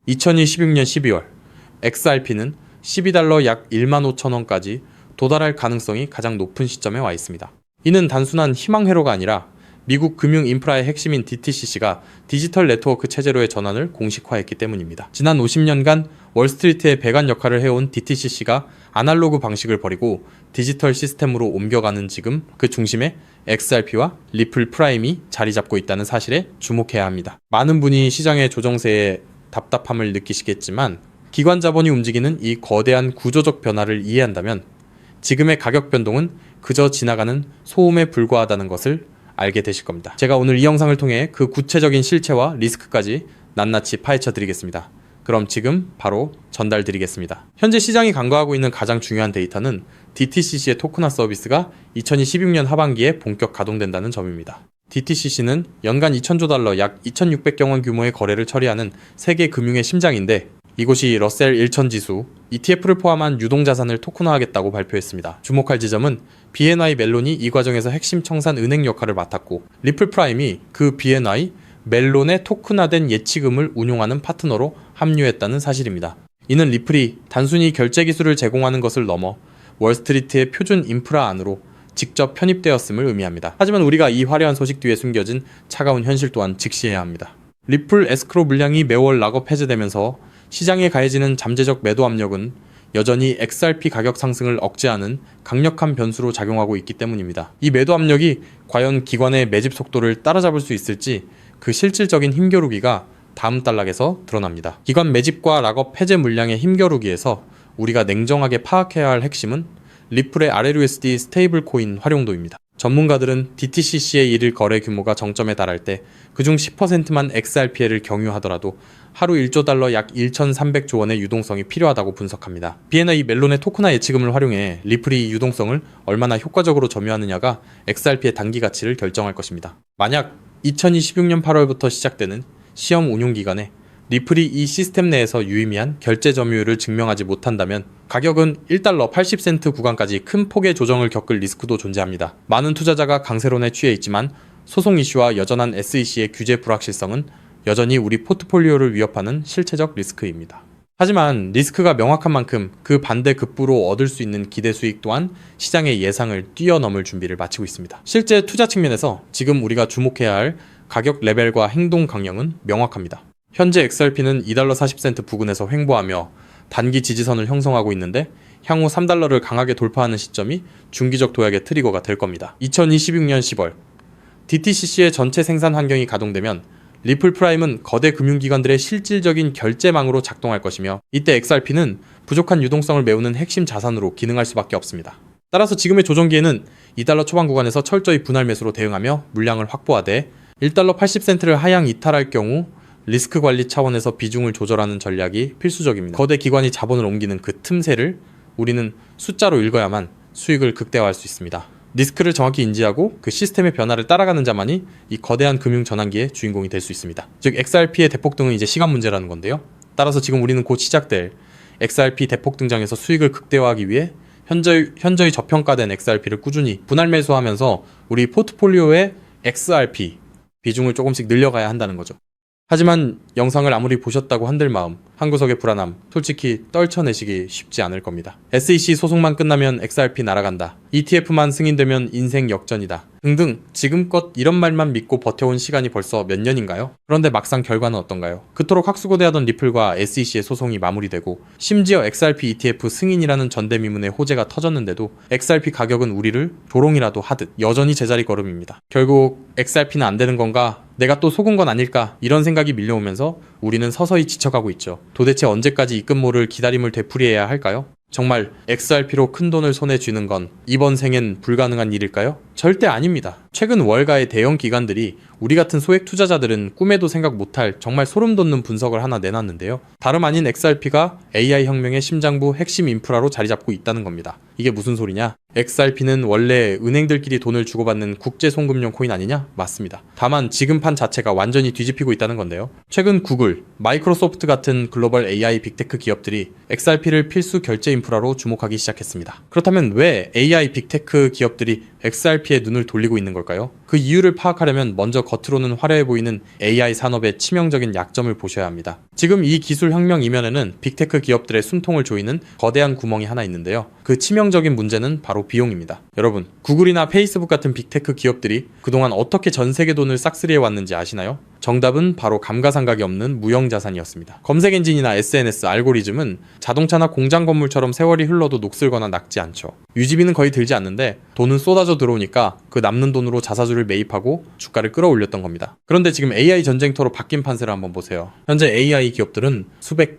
2026년 12월 XRP는 12달러 약 15,000원까지 도달할 가능성이 가장 높은 시점에 와 있습니다. 이는 단순한 희망 회로가 아니라 미국 금융 인프라의 핵심인 DTCC가 디지털 네트워크 체제로의 전환을 공식화했기 때문입니다. 지난 50년간 월스트리트의 배관 역할을 해온 DTCC가 아날로그 방식을 버리고 디지털 시스템으로 옮겨가는 지금 그 중심에 XRP와 리플 프라임이 자리 잡고 있다는 사실에 주목해야 합니다. 많은 분이 시장의 조정세에 답답함을 느끼시겠지만 기관 자본이 움직이는 이 거대한 구조적 변화를 이해한다면 지금의 가격 변동은 그저 지나가는 소음에 불과하다는 것을 알게 되실 겁니다. 제가 오늘 이 영상을 통해 그 구체적인 실체와 리스크까지 낱낱이 파헤쳐 드리겠습니다. 그럼 지금 바로 전달 드리겠습니다. 현재 시장이 간과하고 있는 가장 중요한 데이터는 DTCC의 토큰화 서비스가 2026년 하반기에 본격 가동된다는 점입니다. DTCC는 연간 2,000조 달러 약 2,600경 원 규모의 거래를 처리하는 세계 금융의 심장인데 이곳이 러셀 1000 지수, ETF를 포함한 유동자산을 토큰화하겠다고 발표했습니다. 주목할 지점은 BNY 멜론이 이 과정에서 핵심 청산 은행 역할을 맡았고 리플 프라임이 그 BNY 멜론의 토큰화된 예치금을 운용하는 파트너로 합류했다는 사실입니다. 이는 리플이 단순히 결제 기술을 제공하는 것을 넘어 월스트리트의 표준 인프라 안으로 직접 편입되었음을 의미합니다. 하지만 우리가 이 화려한 소식 뒤에 숨겨진 차가운 현실 또한 직시해야 합니다. 리플 에스크로 물량이 매월 락업 해제되면서 시장에 가해지는 잠재적 매도 압력은 여전히 XRP 가격 상승을 억제하는 강력한 변수로 작용하고 있기 때문입니다. 이 매도 압력이 과연 기관의 매집 속도를 따라잡을 수 있을지 그 실질적인 힘겨루기가 다음 단락에서 드러납니다. 기관 매집과 락업 해제 물량의 힘겨루기에서 우리가 냉정하게 파악해야 할 핵심은 리플의 RLUSD 스테이블 코인 활용도입니다. 전문가들은 DTCC의 일일 거래 규모가 정점에 달할 때 그중 10%만 XRP를 경유하더라도 하루 1조 달러 약 1,300조 원의 유동성이 필요하다고 분석합니다. BNY 멜론의 토큰화 예치금을 활용해 리플이 이 유동성을 얼마나 효과적으로 점유하느냐가 XRP의 단기 가치를 결정할 것입니다. 만약 2026년 8월부터 시작되는 시험 운용 기간에 리플이 이 시스템 내에서 유의미한 결제 점유율을 증명하지 못한다면 가격은 1달러 80센트 구간까지 큰 폭의 조정을 겪을 리스크도 존재합니다. 많은 투자자가 강세론에 취해 있지만 소송 이슈와 여전한 SEC의 규제 불확실성은 여전히 우리 포트폴리오를 위협하는 실체적 리스크입니다. 하지만 리스크가 명확한 만큼 그 반대급부로 얻을 수 있는 기대 수익 또한 시장의 예상을 뛰어넘을 준비를 마치고 있습니다. 실제 투자 측면에서 지금 우리가 주목해야 할 가격 레벨과 행동 강령은 명확합니다. 현재 XRP는 2달러 40센트 부근에서 횡보하며 단기 지지선을 형성하고 있는데 향후 3달러를 강하게 돌파하는 시점이 중기적 도약의 트리거가 될 겁니다. 2026년 10월 DTCC의 전체 생산 환경이 가동되면 리플 프라임은 거대 금융기관들의 실질적인 결제망으로 작동할 것이며 이때 XRP는 부족한 유동성을 메우는 핵심 자산으로 기능할 수밖에 없습니다. 따라서 지금의 조정기에는 2달러 초반 구간에서 철저히 분할 매수로 대응하며 물량을 확보하되 1달러 80센트를 하향 이탈할 경우 리스크 관리 차원에서 비중을 조절하는 전략이 필수적입니다. 거대 기관이 자본을 옮기는 그 틈새를 우리는 숫자로 읽어야만 수익을 극대화할 수 있습니다. 리스크를 정확히 인지하고 그 시스템의 변화를 따라가는 자만이 이 거대한 금융 전환기의 주인공이 될 수 있습니다. 즉 XRP의 대폭등은 이제 시간 문제라는 건데요. 따라서 지금 우리는 곧 시작될 XRP 대폭 등장에서 수익을 극대화하기 위해 현저히 저평가된 XRP를 꾸준히 분할 매수하면서 우리 포트폴리오의 XRP 비중을 조금씩 늘려가야 한다는 거죠. 하지만 영상을 아무리 보셨다고 한들 마음, 한 구석의 불안함, 솔직히 떨쳐내시기 쉽지 않을 겁니다. SEC 소송만 끝나면 XRP 날아간다. ETF만 승인되면 인생 역전이다. 등등 지금껏 이런 말만 믿고 버텨온 시간이 벌써 몇 년인가요? 그런데 막상 결과는 어떤가요? 그토록 학수고대하던 리플과 SEC의 소송이 마무리되고 심지어 XRP ETF 승인이라는 전대미문의 호재가 터졌는데도 XRP 가격은 우리를 조롱이라도 하듯 여전히 제자리 걸음입니다. 결국 XRP는 안 되는 건가? 내가 또 속은 건 아닐까? 이런 생각이 밀려오면서 우리는 서서히 지쳐가고 있죠. 도대체 언제까지 입금모를 기다림을 되풀이해야 할까요? 정말 XRP로 큰 돈을 손에 쥐는 건 이번 생엔 불가능한 일일까요? 절대 아닙니다. 최근 월가의 대형 기관들이 우리 같은 소액 투자자들은 꿈에도 생각 못할 정말 소름 돋는 분석을 하나 내놨는데요. 다름 아닌 XRP가 AI 혁명의 심장부 핵심 인프라로 자리 잡고 있다는 겁니다. 이게 무슨 소리냐? XRP는 원래 은행들끼리 돈을 주고받는 국제 송금용 코인 아니냐? 맞습니다. 다만 지금 판 자체가 완전히 뒤집히고 있다는 건데요. 최근 구글, 마이크로소프트 같은 글로벌 AI 빅테크 기업들이 XRP를 필수 결제 인프라로 주목하기 시작했습니다. 그렇다면 왜 AI 빅테크 기업들이 XRP에 눈을 돌리고 있는 걸까요? 그 이유를 파악하려면 먼저 겉으로는 화려해 보이는 AI 산업의 치명적인 약점을 보셔야 합니다. 지금 이 기술 혁명 이면에는 빅테크 기업들의 숨통을 조이는 거대한 구멍이 하나 있는데요. 그 치명적인 문제는 바로 비용입니다. 여러분, 구글이나 페이스북 같은 빅테크 기업들이 그동안 어떻게 전 세계 돈을 싹쓸이해 왔는지 아시나요? 정답은 바로 감가상각이 없는 무형자산이었습니다. 검색 엔진이나 SNS, 알고리즘은 자동차나 공장 건물처럼 세월이 흘러도 녹슬거나 낡지 않죠. 유지비는 거의 들지 않는데 돈은 쏟아져 들어오니까 그 남는 돈으로 자사주를 매입하고 주가를 끌어올렸던 겁니다. 그런데 지금 AI 전쟁터로 바뀐 판세를 한번 보세요. 현재 AI 기업들은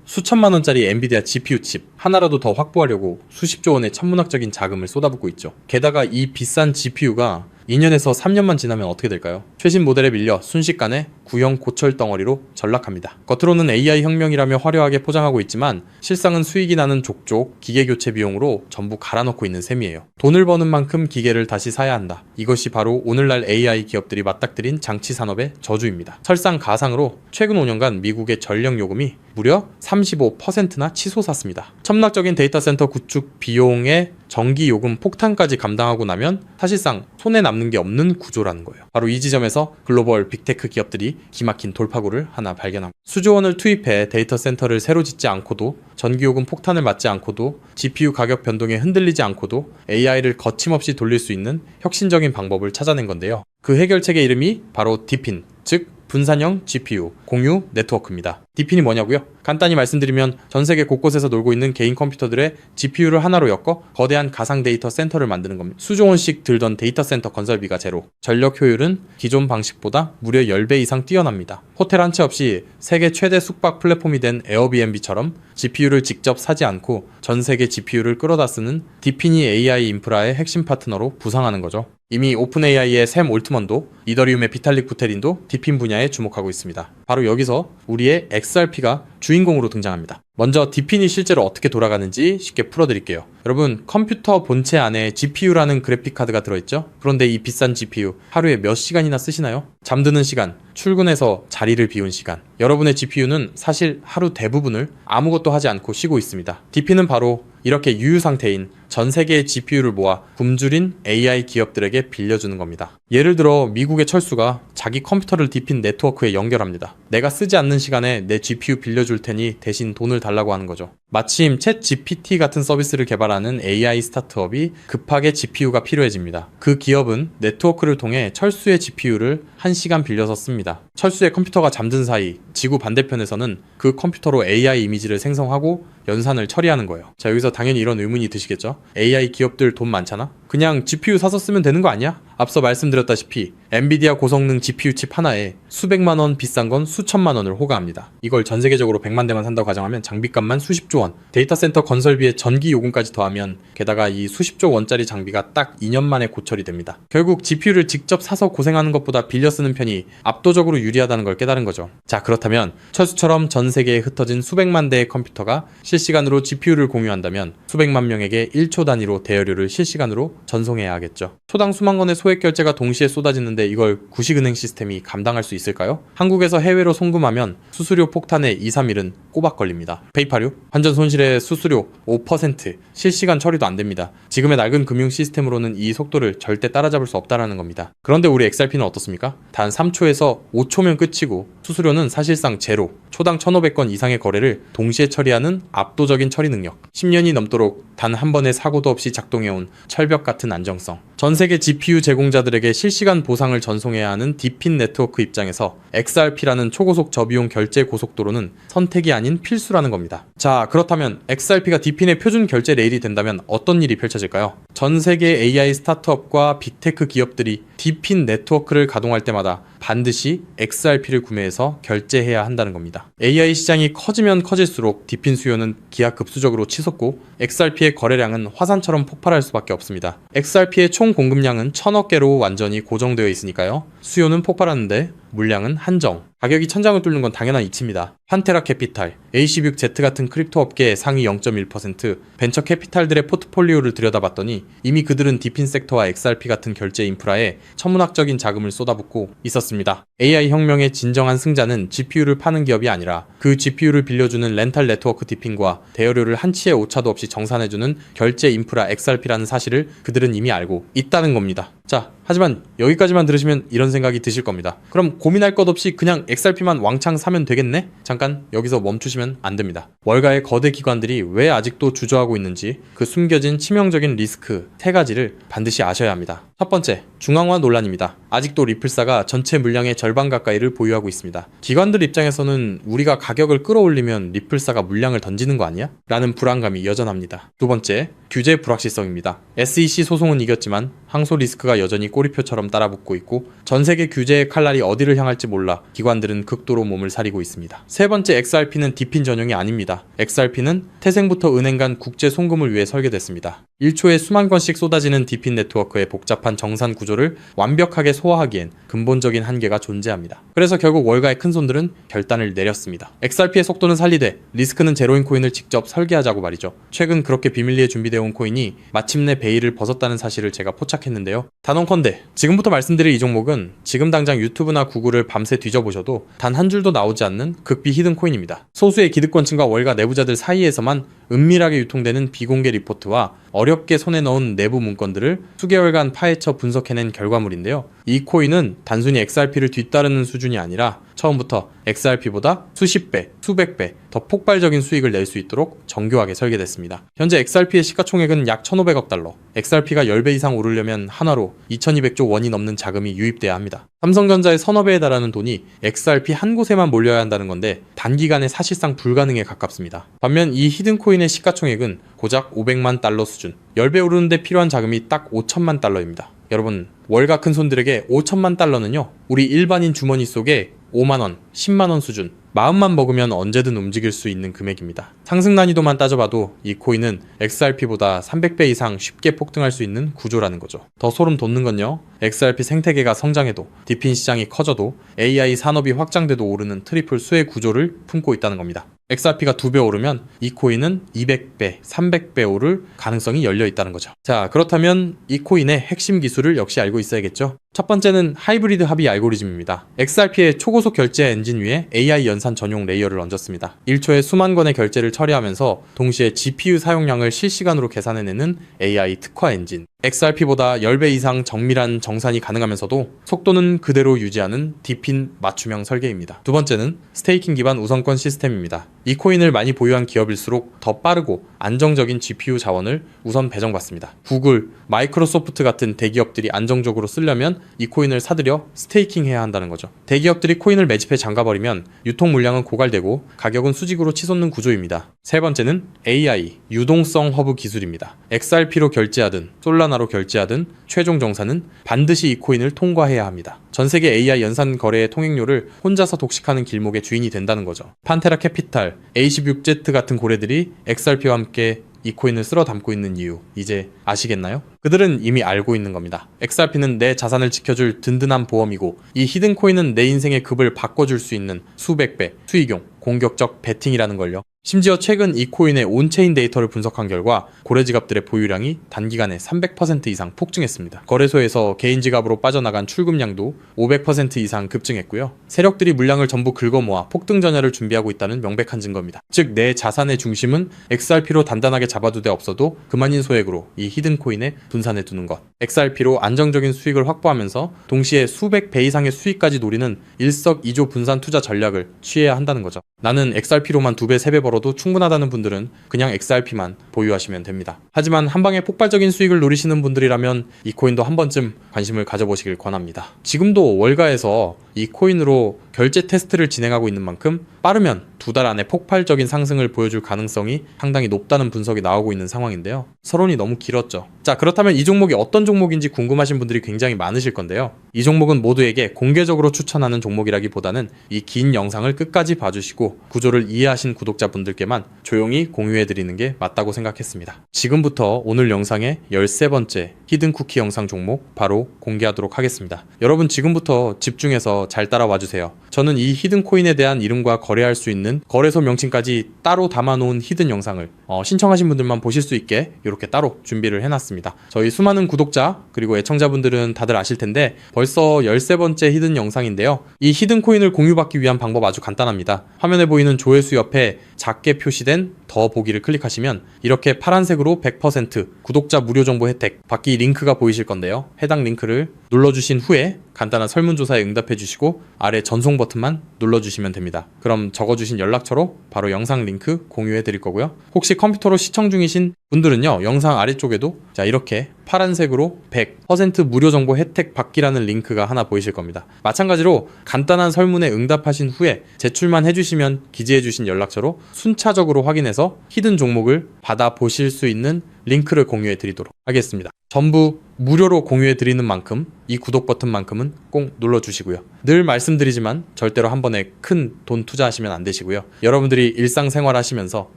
수천만 원짜리 엔비디아 GPU 칩 하나라도 더 확보하려고 수십조 원의 천문학적인 자금을 쏟아붓고 있죠. 게다가 이 비싼 GPU가 2년에서 3년만 지나면 어떻게 될까요? 최신 모델에 밀려 순식간에 구형 고철 덩어리로 전락합니다. 겉으로는 AI 혁명이라며 화려하게 포장하고 있지만 실상은 수익이 나는 족족 기계 교체 비용으로 전부 갈아넣고 있는 셈이에요. 돈을 버는 만큼 기계를 다시 사야 한다. 이것이 바로 오늘날 AI 기업들이 맞닥뜨린 장치 산업의 저주입니다. 설상가상으로 최근 5년간 미국의 전력 요금이 무려 35%나 치솟았습니다. 천문학적인 데이터 센터 구축 비용의 전기 요금 폭탄까지 감당하고 나면 사실상 손에 남는 게 없는 구조라는 거예요. 바로 이 지점에서 글로벌 빅테크 기업들이 기막힌 돌파구를 하나 발견합니다. 수조 원을 투입해 데이터 센터를 새로 짓지 않고도 전기 요금 폭탄을 맞지 않고도 GPU 가격 변동에 흔들리지 않고도 AI를 거침없이 돌릴 수 있는 혁신적인 방법을 찾아낸 건데요. 그 해결책의 이름이 바로 디핀, 즉 분산형 GPU 공유 네트워크입니다. 디핀이 뭐냐고요? 간단히 말씀드리면 전 세계 곳곳에서 놀고 있는 개인 컴퓨터들의 GPU를 하나로 엮어 거대한 가상 데이터 센터를 만드는 겁니다. 수조 원씩 들던 데이터 센터 건설비가 제로, 전력 효율은 기존 방식보다 무려 10배 이상 뛰어납니다. 호텔 한 채 없이 세계 최대 숙박 플랫폼이 된 에어비앤비처럼 GPU를 직접 사지 않고 전 세계 GPU를 끌어다 쓰는 디핀이 AI 인프라의 핵심 파트너로 부상하는 거죠. 이미 오픈AI의 샘 올트먼도 이더리움의 비탈릭 부테린도 디핀 분야에 주목하고 있습니다. 바로 여기서 우리의 XRP가 주인공으로 등장합니다. 먼저 디핀이 실제로 어떻게 돌아가는지 쉽게 풀어드릴게요. 여러분, 컴퓨터 본체 안에 GPU라는 그래픽카드가 들어있죠? 그런데 이 비싼 GPU 하루에 몇 시간이나 쓰시나요? 잠드는 시간, 출근해서 자리를 비운 시간. 여러분의 GPU는 사실 하루 대부분을 아무것도 하지 않고 쉬고 있습니다. 디핀은 바로 이렇게 유유 상태인 전 세계의 GPU를 모아 굶주린 AI 기업들에게 빌려주는 겁니다. 예를 들어 미국의 철수가 자기 컴퓨터를 디핀 네트워크에 연결합니다. 내가 쓰지 않는 시간에 내 GPU 빌려줄 테니 대신 돈을 달라고 하는 거죠. 마침 챗 GPT 같은 서비스를 개발하는 AI 스타트업이 급하게 GPU가 필요해집니다. 그 기업은 네트워크를 통해 철수의 GPU를 1시간 빌려서 씁니다. 철수의 컴퓨터가 잠든 사이 지구 반대편에서는 그 컴퓨터로 AI 이미지를 생성하고 연산을 처리하는 거예요. 자, 여기서 당연히 이런 의문이 드시겠죠? AI 기업들 돈 많잖아? 그냥 GPU 사서 쓰면 되는 거 아니야? 앞서 말씀드렸다시피 엔비디아 고성능 GPU 칩 하나에 수백만 원, 비싼 건 수천만 원을 호가합니다. 이걸 전 세계적으로 100만 대만 산다고 가정하면 장비값만 수십조 원, 데이터 센터 건설비에 전기 요금까지 더하면 게다가 이 수십조 원짜리 장비가 딱 2년 만에 고철이 됩니다. 결국 GPU를 직접 사서 고생하는 것보다 빌려 쓰는 편이 압도적으로 유리하다는 걸 깨달은 거죠. 자, 그렇다면 철수처럼 전 세계에 흩어진 수백만 대의 컴퓨터가 실시간으로 GPU를 공유한다면 수백만 명에게 1초 단위로 대여료를 실시간으로 전송해야 하겠죠. 초당 수만 건의 소액 결제가 동시에 쏟아지는데 이걸 구식은행 시스템이 감당할 수 있을까요? 한국에서 해외로 송금하면 수수료 폭탄에 2, 3일은 꼬박 걸립니다. 페이팔유? 환전 손실의 수수료 5%, 실시간 처리도 안 됩니다. 지금의 낡은 금융 시스템으로는 이 속도를 절대 따라잡을 수 없다는 겁니다. 그런데 우리 XRP는 어떻습니까? 단 3초에서 5초면 끝이고 수수료는 사실상 제로, 초당 1,500건 이상의 거래를 동시에 처리하는 압도적인 처리 능력, 10년이 넘도록 단 한 번의 사고도 없이 작동해온 철벽 같은 안정성, 전 세계 GPU 제공자들에게 실시간 보상을 전송해야 하는 디핀 네트워크 입장에서 XRP라는 초고속 저비용 결제 고속도로는 선택이 아닌 필수라는 겁니다. 자, 그렇다면 XRP가 디핀의 표준 결제 레일이 된다면 어떤 일이 펼쳐질까요? 전 세계 AI 스타트업과 빅테크 기업들이 디핀 네트워크를 가동할 때마다 반드시 XRP를 구매해서 결제해야 한다는 겁니다. AI 시장이 커지면 커질수록 디핀 수요는 기하급수적으로 치솟고 XRP의 거래량은 화산처럼 폭발할 수밖에 없습니다. XRP의 총 공급량은 1,000억 개로 완전히 고정되어 있으니까요. 수요는 폭발하는데 물량은 한정. 가격이 천장을 뚫는 건 당연한 이치입니다. 판테라 캐피탈, AC6Z 같은 크립토 업계의 상위 0.1%, 벤처 캐피탈들의 포트폴리오를 들여다봤더니 이미 그들은 디핀 섹터와 XRP 같은 결제 인프라에 천문학적인 자금을 쏟아붓고 있었습니다. AI 혁명의 진정한 승자는 GPU를 파는 기업이 아니라 그 GPU를 빌려주는 렌탈 네트워크 디핀과 대여료를 한치의 오차도 없이 정산해주는 결제 인프라 XRP라는 사실을 그들은 이미 알고 있다는 겁니다. 자, 하지만 여기까지만 들으시면 이런 생각이 드실 겁니다. 그럼 고민할 것 없이 그냥 XRP만 왕창 사면 되겠네? 잠깐 여기서 멈추시면 안 됩니다. 월가의 거대 기관들이 왜 아직도 주저하고 있는지 그 숨겨진 치명적인 리스크 3가지를 반드시 아셔야 합니다. 첫 번째, 중앙화 논란입니다. 아직도 리플사가 전체 물량의 절반 가까이를 보유하고 있습니다. 기관들 입장에서는 우리가 가격을 끌어올리면 리플사가 물량을 던지는 거 아니야? 라는 불안감이 여전합니다. 두 번째, 규제 불확실성입니다. SEC 소송은 이겼지만 항소 리스크가 여전히 꼬리표처럼 따라붙고 있고 전 세계 규제의 칼날이 어디를 향할지 몰라 기관들은 극도로 몸을 사리고 있습니다. 세 번째, XRP는 디핀 전용이 아닙니다. XRP는 태생부터 은행 간 국제 송금을 위해 설계됐습니다. 1초에 수만 건씩 쏟아지는 디핀 네트워크의 복잡한 정산 구조를 완벽하게 소화하기엔 근본적인 한계가 존재합니다. 그래서 결국 월가의 큰손들은 결단을 내렸습니다. XRP의 속도는 살리되 리스크는 제로인 코인을 직접 설계하자고 말이죠. 최근 그렇게 비밀리에 준비되어 온 코인이 마침내 베일을 벗었다는 사실을 제가 포착했는데요. 단언컨대 지금부터 말씀드릴 이 종목은 지금 당장 유튜브나 구글을 밤새 뒤져보셔도 단 한 줄도 나오지 않는 극비 히든 코인입니다. 소수의 기득권층과 월가 내부자들 사이에서만 은밀하게 유통되는 비공개 리포트와 어렵게 손에 넣은 내부 문건들을 수개월간 파헤쳐 분석해낸 결과물인데요. 이 코인은 단순히 XRP를 뒤따르는 수준이 아니라 처음부터 XRP보다 수십 배, 수백 배 더 폭발적인 수익을 낼 수 있도록 정교하게 설계됐습니다. 현재 XRP의 시가총액은 약 1,500억 달러, XRP가 10배 이상 오르려면 한화로 2,200조 원이 넘는 자금이 유입돼야 합니다. 삼성전자의 서너 배에 달하는 돈이 XRP 한 곳에만 몰려야 한다는 건데 단기간에 사실상 불가능에 가깝습니다. 반면 이 히든코인의 시가총액은 고작 500만 달러 수준, 10배 오르는데 필요한 자금이 딱 5천만 달러입니다. 여러분, 월가 큰손들에게 5천만 달러는요, 우리 일반인 주머니 속에 5만원, 10만원 수준, 마음만 먹으면 언제든 움직일 수 있는 금액입니다. 상승 난이도만 따져봐도 이 코인은 XRP보다 300배 이상 쉽게 폭등할 수 있는 구조라는 거죠. 더 소름 돋는 건요, XRP 생태계가 성장해도 디핀 시장이 커져도 AI 산업이 확장돼도 오르는 트리플 수의 구조를 품고 있다는 겁니다. XRP가 2배 오르면 이 코인은 200배, 300배 오를 가능성이 열려 있다는 거죠. 자, 그렇다면 이 코인의 핵심 기술을 역시 알고 있어야겠죠? 첫 번째는 하이브리드 합의 알고리즘입니다. XRP의 초고속 결제 엔진 위에 AI 연산 전용 레이어를 얹었습니다. 1초에 수만 건의 결제를 처리하면서 동시에 GPU 사용량을 실시간으로 계산해내는 AI 특화 엔진. XRP보다 10배 이상 정밀한 정산이 가능하면서도 속도는 그대로 유지하는 디핀 맞춤형 설계입니다. 두 번째는 스테이킹 기반 우선권 시스템입니다. 이 코인을 많이 보유한 기업일수록 더 빠르고 안정적인 GPU 자원을 우선 배정받습니다. 구글, 마이크로소프트 같은 대기업들이 안정적으로 쓰려면 이 코인을 사들여 스테이킹해야 한다는 거죠. 대기업들이 코인을 매집해 잠가버리면 유통 물량은 고갈되고 가격은 수직으로 치솟는 구조입니다. 세 번째는 AI, 유동성 허브 기술입니다. XRP로 결제하든 솔라나로 결제하든 최종 정산은 반드시 이 코인을 통과해야 합니다. 전 세계 AI 연산 거래의 통행료를 혼자서 독식하는 길목의 주인이 된다는 거죠. 판테라 캐피탈, A16Z 같은 고래들이 XRP와 함께 이 코인을 쓸어 담고 있는 이유, 이제 아시겠나요? 그들은 이미 알고 있는 겁니다. XRP는 내 자산을 지켜줄 든든한 보험이고 이 히든 코인은 내 인생의 급을 바꿔줄 수 있는 수백 배, 수익용, 공격적 베팅이라는 걸요. 심지어 최근 이 코인의 온체인 데이터를 분석한 결과 고래 지갑들의 보유량이 단기간에 300% 이상 폭증했습니다. 거래소에서 개인 지갑으로 빠져나간 출금량도 500% 이상 급증했고요. 세력들이 물량을 전부 긁어모아 폭등 전야를 준비하고 있다는 명백한 증거입니다. 즉, 내 자산의 중심은 XRP로 단단하게 잡아두되 없어도 그만인 소액으로 이 히든 코인에 분산해 두는 것. XRP로 안정적인 수익을 확보하면서 동시에 수백 배 이상의 수익까지 노리는 일석이조 분산 투자 전략을 취해야 한다는 거죠. 나는 XRP로만 2배, 3배 벌어도 충분하다는 분들은 그냥 XRP만 보유하시면 됩니다. 하지만 한방에 폭발적인 수익을 노리시는 분들이라면 이 코인도 한 번쯤 관심을 가져보시길 권합니다. 지금도 월가에서 이 코인으로 결제 테스트를 진행하고 있는 만큼 빠르면 2달 안에 폭발적인 상승을 보여줄 가능성이 상당히 높다는 분석이 나오고 있는 상황인데요. 서론이 너무 길었죠. 자, 그렇다면 이 종목이 어떤 종목인지 궁금하신 분들이 굉장히 많으실 건데요. 이 종목은 모두에게 공개적으로 추천하는 종목이라기보다는 이 긴 영상을 끝까지 봐주시고 구조를 이해하신 구독자분들께만 조용히 공유해드리는 게 맞다고 생각했습니다. 지금부터 오늘 영상의 13번째 히든쿠키 영상 종목 바로 공개하도록 하겠습니다. 여러분, 지금부터 집중해서 잘 따라와주세요. 저는 이 히든코인에 대한 이름과 거래할 수 있는 거래소 명칭까지 따로 담아놓은 히든 영상을 신청하신 분들만 보실 수 있게 이렇게 따로 준비를 해놨습니다. 저희 수많은 구독자 그리고 애청자분들은 다들 아실 텐데 벌써 13번째 히든 영상인데요. 이 히든 코인을 공유받기 위한 방법 아주 간단합니다. 화면에 보이는 조회수 옆에 작게 표시된 더 보기를 클릭하시면 이렇게 파란색으로 100% 구독자 무료 정보 혜택 받기 링크가 보이실 건데요. 해당 링크를 눌러주신 후에 간단한 설문조사에 응답해 주시고 아래 전송 버튼만 눌러주시면 됩니다. 그럼 적어주신 연락처로 바로 영상 링크 공유해 드릴 거고요. 혹시 컴퓨터로 시청 중이신 분들은요, 영상 아래쪽에도 자 이렇게 파란색으로 100% 무료 정보 혜택 받기라는 링크가 하나 보이실 겁니다. 마찬가지로 간단한 설문에 응답하신 후에 제출만 해주시면 기재해주신 연락처로 순차적으로 확인해서 히든 종목을 받아보실 수 있는 링크를 공유해 드리도록 하겠습니다. 전부 무료로 공유해 드리는 만큼 이 구독 버튼만큼은 꼭 눌러주시고요. 늘 말씀드리지만 절대로 한 번에 큰 돈 투자하시면 안 되시고요. 여러분들이 일상생활 하시면서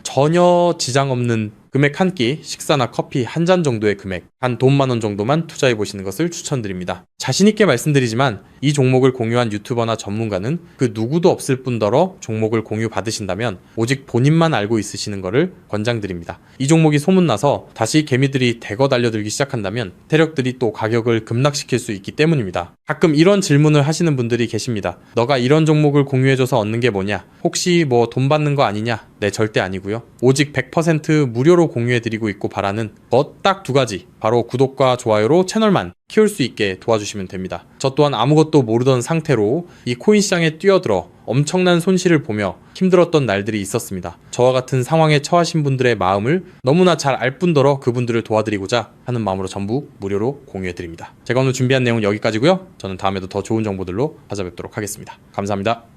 전혀 지장 없는 금액 한 끼, 식사나 커피 한 잔 정도의 금액, 한 돈 10,000원 정도만 투자해 보시는 것을 추천드립니다. 자신있게 말씀드리지만 이 종목을 공유한 유튜버나 전문가는 그 누구도 없을 뿐더러 종목을 공유 받으신다면 오직 본인만 알고 있으시는 것을 권장드립니다. 이 종목이 소문나서 다시 개미들이 대거 달려들기 시작한다면 세력들이 또 가격을 급락시킬 수 있기 때문입니다. 가끔 이런 질문을 하시는 분들이 계십니다. 너가 이런 종목을 공유해줘서 얻는 게 뭐냐? 혹시 뭐 돈 받는 거 아니냐? 네, 절대 아니고요. 오직 100% 무료로 공유해드리고 있고 바라는 것 딱 두 가지, 바로 구독과 좋아요로 채널만 키울 수 있게 도와주시면 됩니다. 저 또한 아무것도 모르던 상태로 이 코인 시장에 뛰어들어 엄청난 손실을 보며 힘들었던 날들이 있었습니다. 저와 같은 상황에 처하신 분들의 마음을 너무나 잘 알 뿐더러 그분들을 도와드리고자 하는 마음으로 전부 무료로 공유해드립니다. 제가 오늘 준비한 내용은 여기까지고요. 저는 다음에도 더 좋은 정보들로 찾아뵙도록 하겠습니다. 감사합니다.